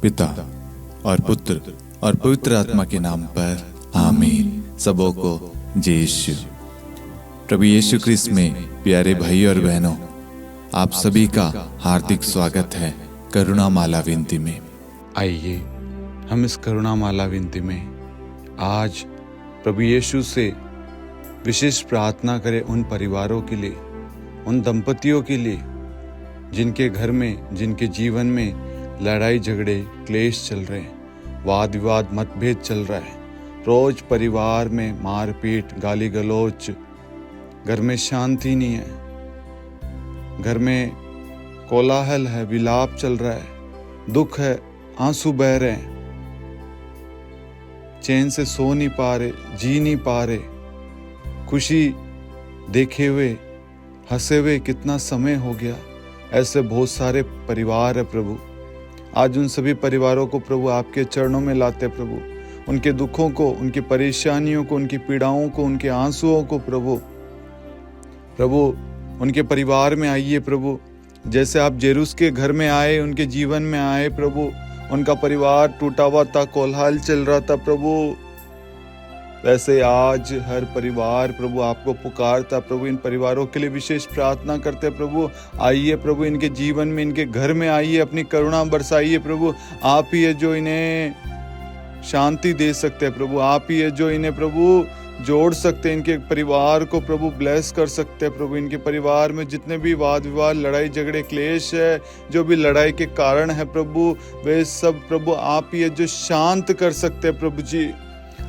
पिता और पुत्र और पवित्र आत्मा के नाम पर आमीन। सबों को जय यीशु। प्रभु यीशु क्रिस्त में प्यारे भाई और बहनों, आप सभी का हार्दिक स्वागत है करुणा माला विनती में। आइए हम इस करुणा माला विनती में आज प्रभु यीशु से विशेष प्रार्थना करें उन परिवारों के लिए, उन दंपतियों के लिए जिनके घर में, जिनके जीवन में लड़ाई झगड़े क्लेश चल रहे हैं, वाद विवाद मतभेद चल रहा है, रोज परिवार में मारपीट गाली गलौज, घर में शांति नहीं है, घर में कोलाहल है, विलाप चल रहा है, दुख है, आंसू बह रहे हैं, चैन से सो नहीं पा रहे, जी नहीं पा रहे, खुशी देखे हुए हंसे हुए कितना समय हो गया। ऐसे बहुत सारे परिवार है प्रभु। आज उन सभी परिवारों को प्रभु आपके चरणों में लाते प्रभु, उनके दुखों को, उनकी परेशानियों को, उनकी पीड़ाओं को, उनके आंसुओं को प्रभु उनके परिवार में आइए प्रभु। जैसे आप जेरूस के घर में आए, उनके जीवन में आए प्रभु, उनका परिवार टूटा हुआ था, कोलाहल चल रहा था प्रभु, वैसे आज हर परिवार प्रभु आपको पुकारता प्रभु। इन परिवारों के लिए विशेष प्रार्थना करते प्रभु। आइए प्रभु, इनके जीवन में, इनके घर में आइए, अपनी करुणा बरसाइए प्रभु। आप ही है जो इन्हें शांति दे सकते हैं प्रभु, आप ही है जो इन्हें प्रभु जोड़ सकते हैं, इनके परिवार को प्रभु ब्लेस कर सकते हैं प्रभु। इनके परिवार में जितने भी वाद विवाद, लड़ाई झगड़े क्लेश है, जो भी लड़ाई के कारण है प्रभु, वे सब प्रभु आप ही है जो शांत कर सकते हैं प्रभु जी।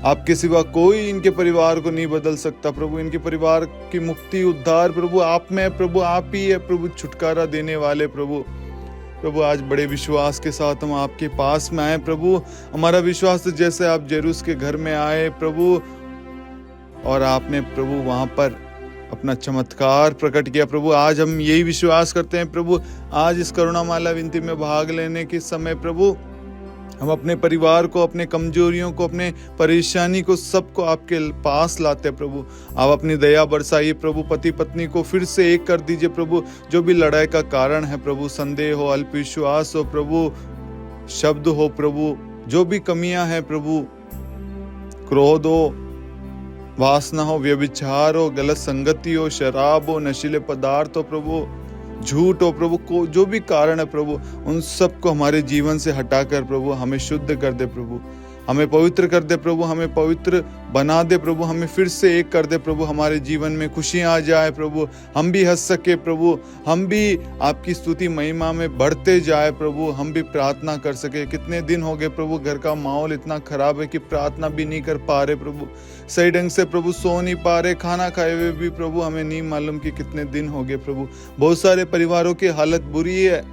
आपके सिवा कोई इनके परिवार को नहीं बदल सकता प्रभु। इनके परिवार की मुक्ति उद्धार प्रभु आप में है प्रभु, आप ही है प्रभु छुटकारा देने वाले प्रभु। आज बड़े विश्वास के साथ हम आपके पास में आए प्रभु। हमारा विश्वास जैसे आप जेरूस के घर में आए प्रभु और आपने प्रभु वहां पर अपना चमत्कार प्रकट किया प्रभु, आज हम यही विश्वास करते हैं प्रभु। आज इस करुणा माला विनती में भाग लेने के समय प्रभु हम अपने परिवार को, अपने कमजोरियों को, अपने परेशानी को, सबको आपके पास लाते हैं प्रभु। आप अपनी दया बरसाइए प्रभु। पति पत्नी को फिर से एक कर दीजिए प्रभु। जो भी लड़ाई का कारण है प्रभु, संदेह हो, अल्पविश्वास हो प्रभु, शब्द हो प्रभु, जो भी कमियां हैं प्रभु, क्रोध हो, वासना हो, व्यभिचार हो, गलत संगति हो, शराब हो, नशीले पदार्थ हो प्रभु, झूठ हो प्रभु, को जो भी कारण है प्रभु, उन सबको हमारे जीवन से हटाकर प्रभु हमें शुद्ध कर दे प्रभु, हमें पवित्र कर दे प्रभु, हमें पवित्र बना दे प्रभु, हमें फिर से एक कर दे प्रभु। हमारे जीवन में खुशियां आ जाए प्रभु, हम भी हंस सके प्रभु, हम भी आपकी स्तुति महिमा में बढ़ते जाए प्रभु, हम भी प्रार्थना कर सके। कितने दिन हो गए प्रभु, घर का माहौल इतना खराब है कि प्रार्थना भी नहीं कर पा रहे प्रभु, सही ढंग से प्रभु सो नहीं पा रहे, खाना खाए हुए भी प्रभु हमें नहीं मालूम कि कितने दिन हो गए प्रभु। बहुत सारे परिवारों की हालत बुरी है,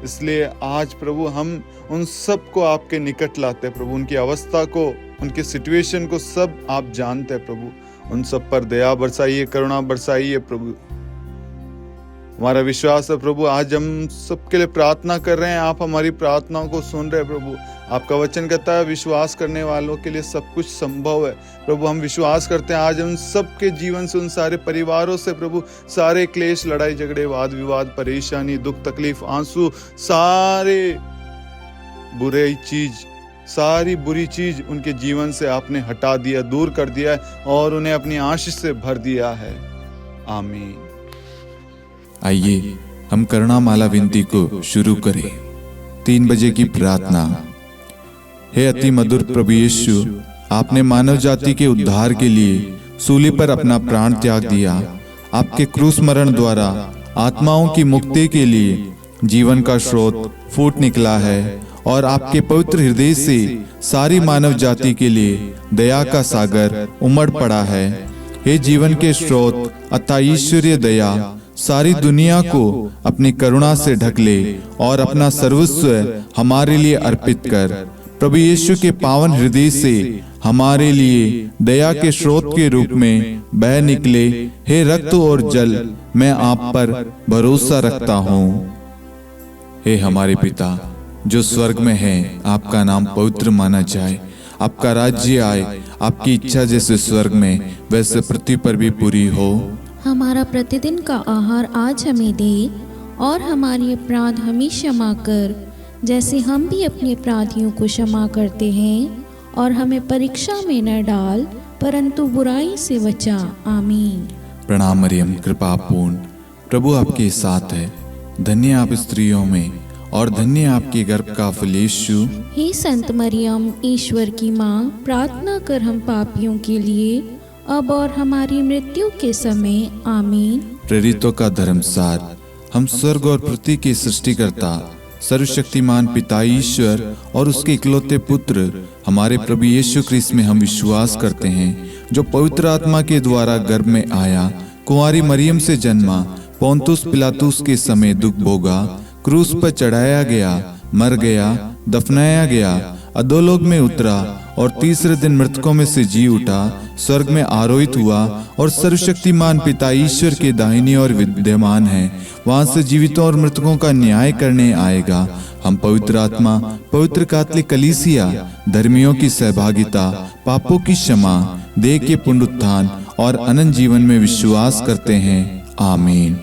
इसलिए आज प्रभु हम उन सब को आपके निकट लाते हैं प्रभु। उनकी अवस्था को, उनके सिचुएशन को सब आप जानते हैं प्रभु। उन सब पर दया बरसाइए, करुणा बरसाइए प्रभु। हमारा विश्वास है प्रभु, आज हम सबके लिए प्रार्थना कर रहे हैं, आप हमारी प्रार्थनाओं को सुन रहे हैं प्रभु। आपका वचन कहता है विश्वास करने वालों के लिए सब कुछ संभव है प्रभु। हम विश्वास करते हैं आज हम सबके जीवन से, उन सारे परिवारों से प्रभु, सारे क्लेश, लड़ाई झगड़े, वाद विवाद, परेशानी, दुख तकलीफ, आंसू, सारे बुरे चीज, सारी बुरी चीज उनके जीवन से आपने हटा दिया, दूर कर दिया है और उन्हें अपनी आशीष से भर दिया है। आमीन। आइए हम करुणा माला विनती को शुरू करें। 3 बजे की प्रार्थना। हे अति मधुर प्रभु यीशु, आपने मानव जाति के उद्धार के लिए सूली पर अपना प्राण त्याग दिया। आपके क्रूस मरण द्वारा आत्माओं की मुक्ति के लिए जीवन का स्रोत फूट निकला है और आपके पवित्र हृदय से सारी मानव जाति के लिए दया का सागर उमड़ पड़ा है। हे जीवन के स्रोत अतः ईश्वरीय दया सारी दुनिया को अपनी करुणा से ढक ले और अपना सर्वस्व हमारे लिए अर्पित कर। प्रभु यीशु के पावन हृदय से हमारे लिए दया के स्रोत के रूप में बह निकले। हे रक्त और जल, मैं आप पर भरोसा रखता हूँ। हे हमारे पिता जो स्वर्ग में है, आपका नाम पवित्र माना जाए, आपका राज्य आए, आपकी इच्छा जैसे स्वर्ग में वैसे पृथ्वी पर भी पूरी हो। हमारा प्रतिदिन का आहार आज हमें दे और हमारी अपराध हमें क्षमा कर, जैसे हम भी अपने अपराधियों को क्षमा करते हैं। और हमें परीक्षा में न डाल, परंतु बुराई से बचा। आमीन। प्रणाम मरियम, कृपा पूर्ण, प्रभु आपके साथ है। धन्य आप स्त्रियों में और धन्य आपके गर्भ का फल यीशु। हे संत मरियम, ईश्वर की माँ, प्रार्थना कर हम पापियों के लिए, अब और हमारी मृत्यु के समय। आमीन। प्रेरितों का धर्मसार। हम स्वर्ग और पृथ्वी के सृष्टिकर्ता सर्वशक्तिमान पिता ईश्वर और उसके इकलौते पुत्र हमारे प्रभु यीशु क्रिस्त में हम विश्वास करते हैं, जो पवित्र आत्मा के द्वारा गर्भ में आया, कुंवारी मरियम से जन्मा, पोंतुस पिलातुस के समय दुख भोगा, क्रूस पर चढ़ाया गया, मर गया, दफनाया गया, अधोलोक में उतरा और तीसरे दिन मृतकों में से जी उठा, स्वर्ग में आरोहित हुआ और सर्वशक्तिमान पिता ईश्वर के दाहिनी ओर विद्यमान है। वहां से जीवितों और मृतकों का न्याय करने आएगा। हम पवित्र आत्मा, पवित्र कैथोलिक कलीसिया, धर्मियों की सहभागिता, पापों की क्षमा, देह के पुनरुत्थान और अनंत जीवन में विश्वास करते हैं। आमीन।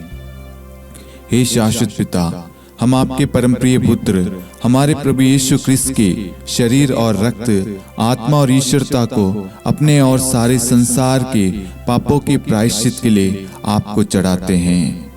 हे शाश्वत पिता, हम आपके परम प्रिय पुत्र हमारे प्रभु यीशु क्रिस्त के शरीर और रक्त, आत्मा और ईश्वरता को अपने और सारे संसार के पापों के प्रायश्चित के लिए आपको चढ़ाते हैं।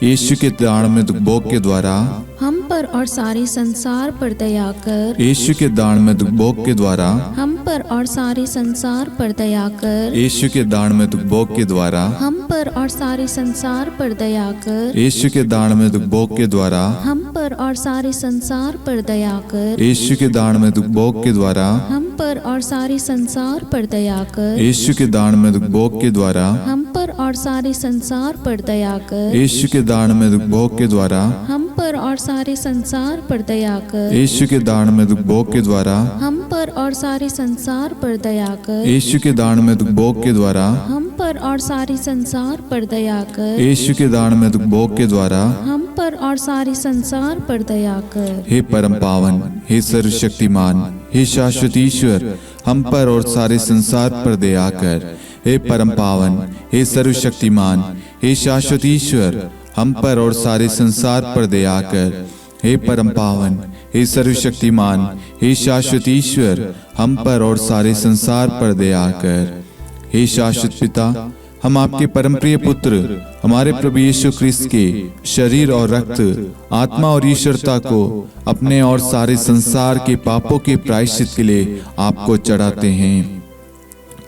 यीशु के दान में दुख भोग के द्वारा हम पर और सारे संसार पर दया कर। यीशु के दान में दुख भोग के द्वारा हम पर और सारे संसार पर दया कर। यीशु के दान में दुख भोग के द्वारा हम पर और सारे संसार पर दया कर। यीशु के दान में दुख भोग के द्वारा हम पर और सारे संसार पर दया कर। यीशु के दान में दुख भोग के द्वारा हम पर और सारे संसार पर दया कर। यीशु के दान में दुख भोग के द्वारा हम पर और सारे संसार पर दया कर। यीशु के दान में दुख भोग के द्वारा हम पर और सारे संसार पर दया कर। यीशु के दान में दुख भोग के द्वारा हम पर और सारे संसार पर दया कर। यीशु के दान में दुख भोग के द्वारा हम पर और सारे संसार पर दया कर। यीशु के दान में दुख भोग के द्वारा हम पर और सारे संसार पर दया कर। हे परम पावन, हे सर्वशक्तिमान, हे शाश्वत ईश्वर, हम पर और सारे संसार पर दया कर। हे परम पावन, हे सर्वशक्तिमान, हे शाश्वत ईश्वर, हम पर और सारे संसार पर दया कर। हे परम पावन, हे सर्वशक्तिमान, हे शाश्वत ईश्वर, हम पर और सारे संसार पर दया कर। हे शाश्वत पिता, हम आपके परम प्रिय पुत्र हमारे प्रभु यीशु क्रिस्त के शरीर और रक्त, आत्मा और ईश्वरता को अपने और सारे संसार के पापों के प्रायश्चित के लिए आपको चढ़ाते हैं।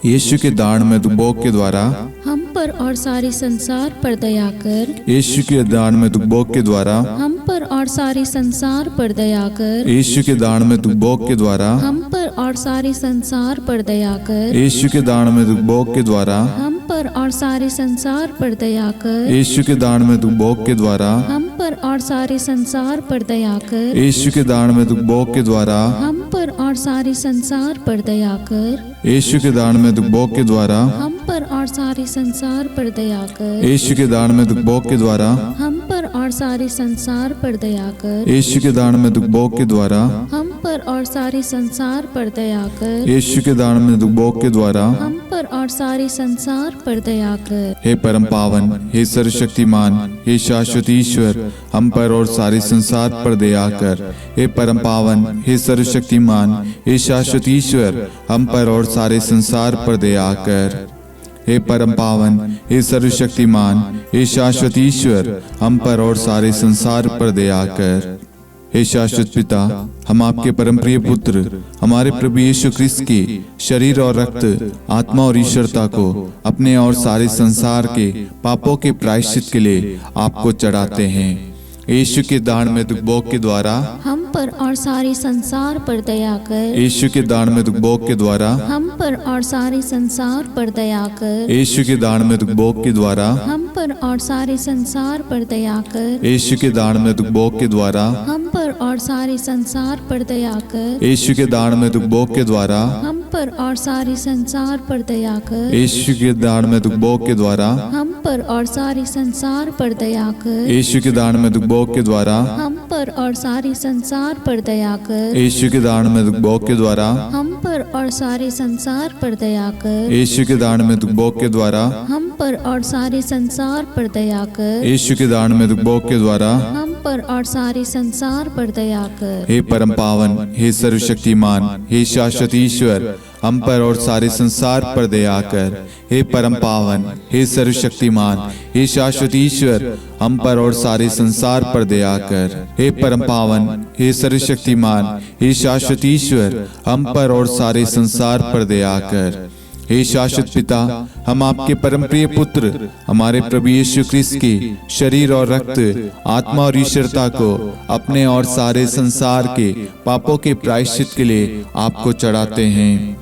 यीशु के दान में दुख भोग के द्वारा हम पर और सारे संसार पर दया कर। यीशु के दान में दुख भोग के द्वारा हम पर और सारे संसार पर दया कर। यीशु के दान में दुख भोग के द्वारा हम पर और सारे संसार पर दया कर। यीशु के दान में दुख भोग के द्वारा हम पर और सारे संसार पर दया कर। यीशु के दान में दुख भोग के द्वारा हम पर और सारे संसार पर दया कर। यीशु के दान में दुख भोग के द्वारा हम पर और सारे संसार पर दया कर। यीशु के दान में दुख भोग के द्वारा हम पर और सारे संसार पर दया कर। यीशु के दान में दुख भोग के द्वारा हम पर और सारे संसार पर दया कर। यीशु के दान में दुख भोग के द्वारा हम पर और सारे संसार पर दया कर। यीशु के दान में दुख भोग के द्वारा हम पर और सारे संसार पर दया कर। हे परम पावन, हे सर्वशक्तिमान, हे शाश्वत ईश्वर, हम पर और सारे संसार पर दया कर। हे परम पावन, हे सर्वशक्तिमान, हे शाश्वत ईश्वर, हम पर और सारे संसार पर दया कर। हे परम पावन, हे सर्वशक्तिमान, हे शाश्वत ईश्वर, हम पर और सारे संसार पर दया कर। हे शाश्वत पिता, हम आपके परम प्रिय पुत्र हमारे प्रभु यीशु क्रिस्त के शरीर और रक्त, आत्मा और ईश्वरता को अपने और सारे संसार के पापों के प्रायश्चित के लिए आपको चढ़ाते हैं। यीशु के दान में दुख भोग के द्वारा हम पर और सारे संसार पर दया कर। यीशु के दान में दुख भोग के द्वारा हम पर और सारे संसार पर दया कर। यीशु के दान में दुख भोग के द्वारा हम पर और सारे संसार पर दया कर। यीशु के दान में दुख भोग के द्वारा हम पर और सारे संसार पर दया कर। यीशु के दान में दुख भोग के द्वारा हम पर और सारे संसार पर दया कर। यीशु के दान में दुख भोग के द्वारा हम पर और सारे संसार पर दया कर। यीशु के दान में दुख भोग के द्वारा हम पर और सारे संसार संसार पर दया कर। यीशु के दान में भोग के द्वारा हम पर और सारे संसार पर दया कर। यीशु के दान में भोग के द्वारा हम पर और सारे संसार पर दया कर। यीशु के दान में भोग के द्वारा हम पर और सारे संसार पर दया कर। हे परम पावन, हे सर्वशक्तिमान, हे शाश्वत ईश्वर, हम पर और सारे संसार पर दया कर। हे परम पावन, हे सर्वशक्तिमान, हे शाश्वत ईश्वर, हम पर और सारे संसार पर दया कर। हे परम पावन, हे सर्वशक्तिमान, हे शाश्वत ईश्वर, हम पर और सारे संसार पर दया कर। हे शाश्वत पिता, हम आपके परम प्रिय पुत्र हमारे प्रभु यीशु ख्रिस्त के शरीर और रक्त, आत्मा और ईश्वरता को अपने और सारे संसार के पापों के प्रायश्चित के लिए आपको चढ़ाते हैं।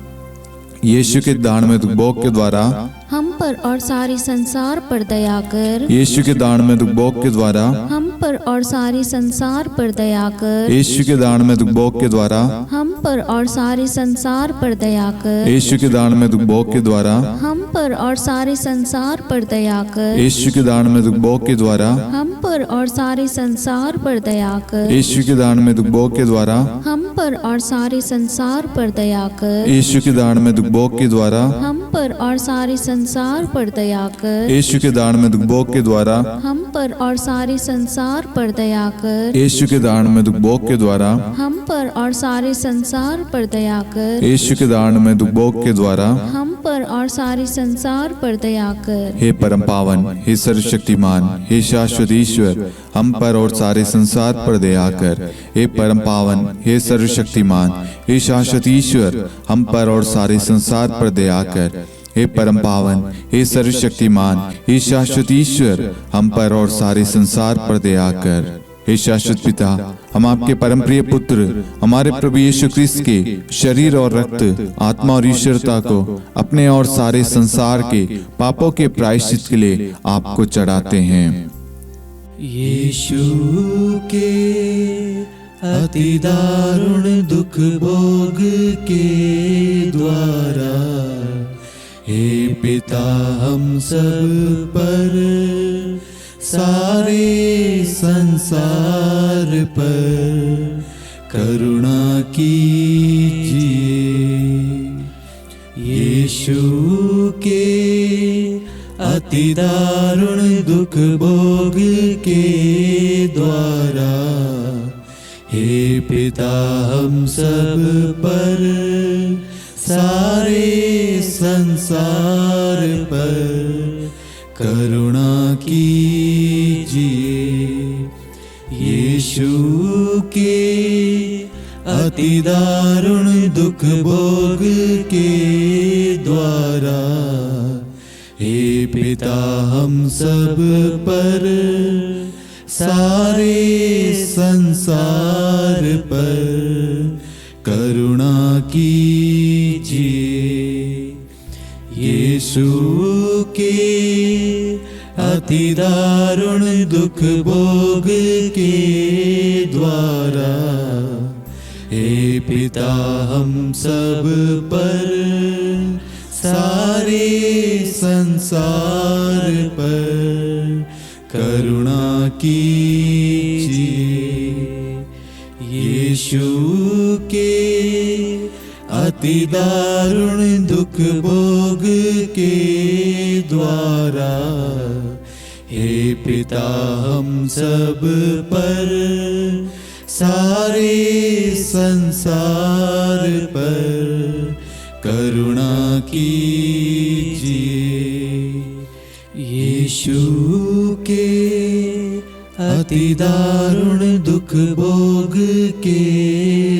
यीशु के दान में भोग के द्वारा हम पर और सारे संसार पर दया कर। यीशु के दान में भोग के द्वारा हम पर और सारे संसार पर दया कर। यीशु के दान में भोग के द्वारा हम पर और सारे संसार पर दया कर। यीशु के दान में भोग के द्वारा हम पर और सारे संसार पर दया कर। यीशु के दान में भोग के द्वारा हम पर और सारे संसार पर दया कर। यीशु के दान में भोग के द्वारा हम पर और सारे संसार पर दया कर। यीशु के दान में भोग के द्वारा हम पर और सारे संसार पर दया कर। यीशु के दान में भोग के द्वारा हम पर और सारे संसार पर दया कर। यीशु के दान में भोग के द्वारा हम पर और सारे संसार पर दया कर। यीशु के दान में भोग के द्वारा हम पर और सारे संसार पर दया कर। हे परम पावन, हे सर्वशक्तिमान, हे शाश्वत ईश्वर, हम पर और सारे संसार पर दया कर। हे परम पावन, हे सर्वशक्तिमान, हे शाश्वत ईश्वर, हम पर और सारे संसार पर दया कर। हे परम पावन, हे सर्वशक्तिमान, हे शाश्वत ईश्वर, हम पर और सारे संसार पर दया कर। हे शाश्वत पिता, हम आपके परम प्रिय पुत्र हमारे प्रभु यीशु ख्रिस्त के शरीर और रक्त, आत्मा और ईश्वरता को अपने और सारे संसार के पापों के प्रायश्चित के लिए आपको चढ़ाते हैं। यीशु के अति दारुण दुख भोग के द्वारा हे पिता हम सब पर, सारे संसार पर करुणा कीजिए। यीशु के अति दारुण दुख भोग के द्वारा हे पिता हम सब पर, सारे संसार पर करुणा कीजिए। यीशु के अति दारुण दुख भोग के द्वारा हे पिता हम सब पर, सारे संसार पर करुणा कीजिए। यीशु के अति दारुण दुख भोग के द्वारा हे पिता हम सब पर, सारे संसार पर करुणा कीजिए। यीशु के अति दारुण दुख भोग के द्वारा हे पिता हम सब पर, सारे संसार पर करुणा कीजिए। यीशु के अति दारुण दुख भोग के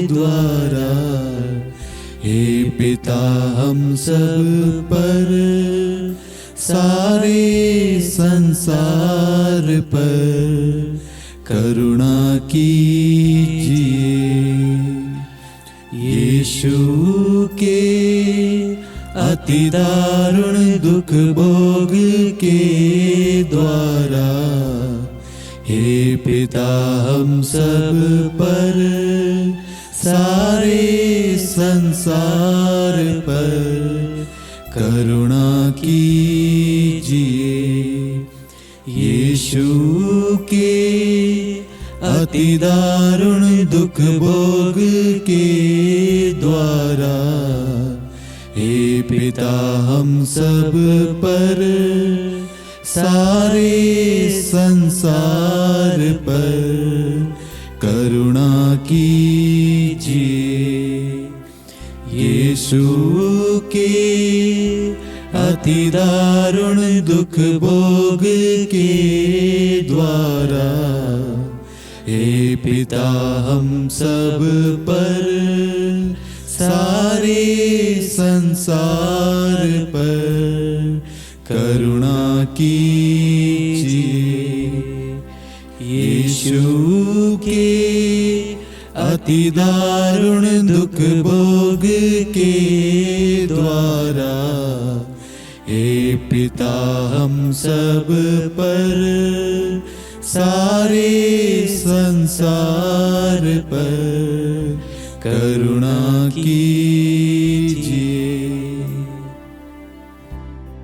द्वारा हे पिता हम सब पर, सारे संसार पर करुणा कीजिए। यीशु के अति दारुण दुख भोग के द्वारा हे पिता हम सब पर, सारे संसार पर करुणा कीजिए। यीशु के अति दारुण दुख भोग के द्वारा, हे पिता हम सब पर, सारे संसार पर करुणा कीजिए। यीशु के अति दारुण दुख भोग के द्वारा, हे पिता हम सब पर, सारे संसार पर करुणा कीजिए। यीशु के अति दारुण दुख भोग के द्वारा, हे पिता हम सब पर, सारे संसार पर करुणा कीजिए।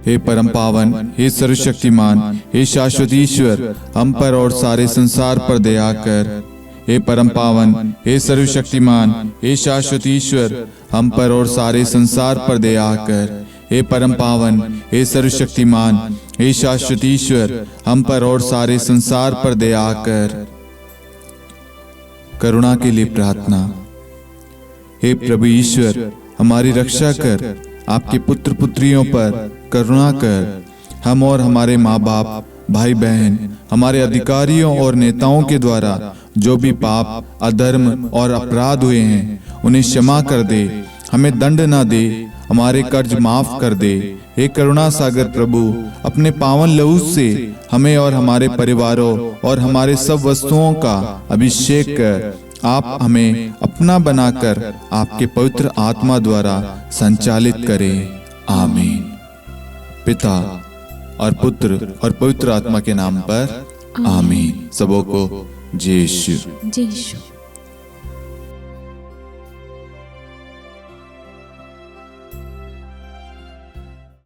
हे परम पावन, हे सर्वशक्तिमान, हे शाश्वत ईश्वर, हम पर और सारे संसार पर दया कर। हे परम पावन, हे सर्वशक्तिमान, हे शाश्वत ईश्वर, हम पर और सारे संसार पर दया कर। हे परम पावन, हे सर्वशक्तिमान, हे शाश्वत ईश्वर, हम पर और सारे संसार पर दया कर। करुणा के लिए प्रार्थना। हे प्रभु ईश्वर, हमारी रक्षा कर, आपके पुत्र पुत्रियों पर करुणा कर। हम और हमारे माँ बाप, भाई बहन, हमारे अधिकारियों और नेताओं के द्वारा जो भी पाप, अधर्म और अपराध हुए हैं, उन्हें क्षमा कर दे, हमें दंड ना दे, हमारे कर्ज माफ कर दे। हे करुणा सागर प्रभु, अपने पावन लहू से हमें और हमारे परिवारों और हमारे सब वस्तुओं का अभिषेक कर। आप हमें अपना बनाकर आपके पवित्र आत्मा द्वारा संचालित करें। आमीन। पिता और पुत्र और पवित्र आत्मा के नाम पर आमीन। सबों को जय यीशु। जय यीशु।